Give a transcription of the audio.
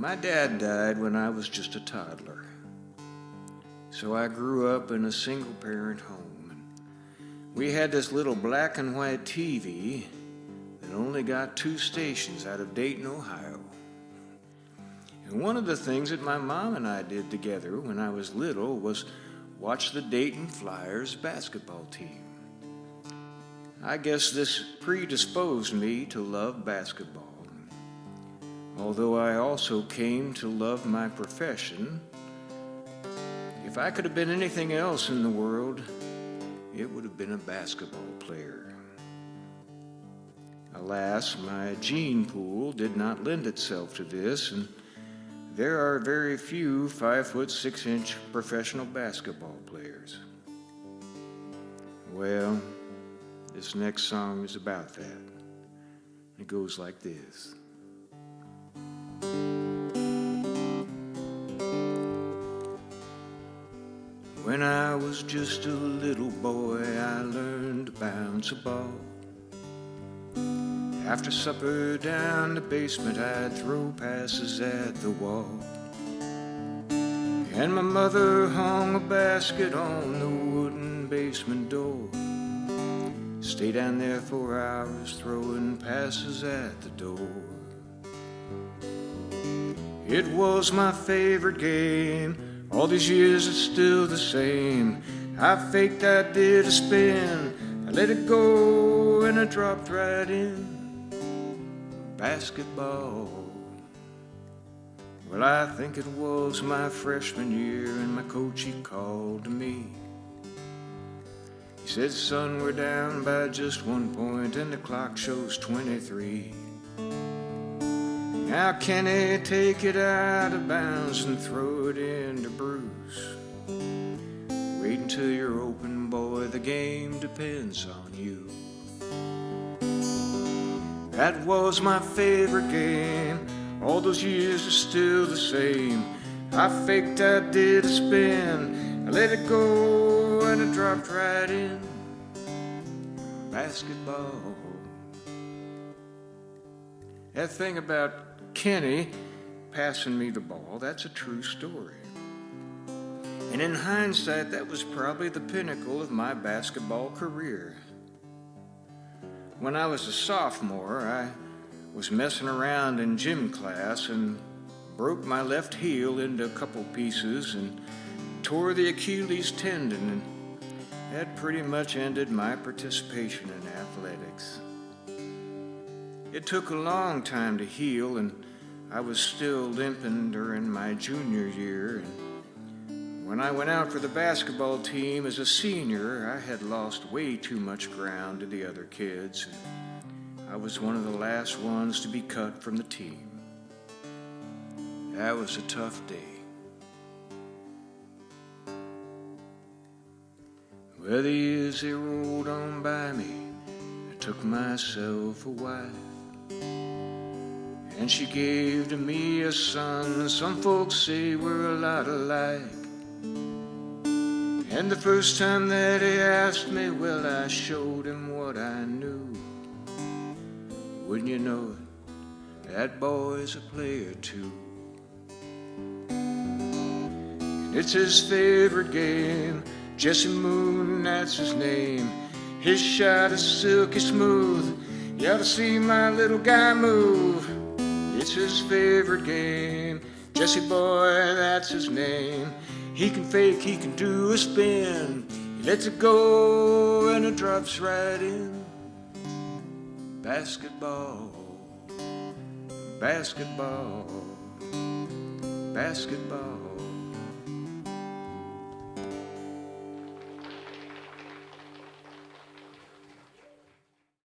My dad died when I was just a toddler. So I grew up in a single-parent home. We had this little black and white TV that only got 2 stations out of Dayton, Ohio. And one of the things that my mom and I did together when I was little was watch the Dayton Flyers basketball team. I guess this predisposed me to love basketball. Although I also came to love my profession, if I could have been anything else in the world, it would have been a basketball player. Alas, my gene pool did not lend itself to this, and there are very few 5' 6" professional basketball players. Well, this next song is about that. It goes like this. When I was just a little boy, I learned to bounce a ball. After supper down the basement, I'd throw passes at the wall. And my mother hung a basket on the wooden basement door. Stay down there for hours throwing passes at the door. It was my favorite game. All these years it's still the same. I faked, I did a spin, I let it go and I dropped right in. Basketball. Well, I think it was my freshman year and my coach, he called to me. He said, son, we're down by just 1 point and the clock shows 23. Now Kenny, take it out of bounds and throw it into Bruce. Wait until you're open, boy, the game depends on you. That was my favorite game. All those years are still the same. I faked, I did a spin, I let it go and it dropped right in. Basketball. That thing about Kenny passing me the ball, that's a true story. And in hindsight, that was probably the pinnacle of my basketball career. When I was a sophomore, I was messing around in gym class and broke my left heel into a couple pieces and tore the Achilles tendon, and that pretty much ended my participation in athletics. It took a long time to heal, and I was still limping during my junior year. And when I went out for the basketball team as a senior, I had lost way too much ground to the other kids. I was one of the last ones to be cut from the team. That was a tough day. Well, the years they rolled on by me. I took myself a wife, and she gave to me a son. Some folks say we're a lot alike. And the first time that he asked me, well, I showed him what I knew. Wouldn't you know it, that boy's a player too. And it's his favorite game, Jesse Moon, that's his name. His shot is silky smooth, you ought to see my little guy move. It's his favorite game, Jesse boy, that's his name. He can fake, he can do a spin, he lets it go and it drops right in. Basketball, basketball, basketball.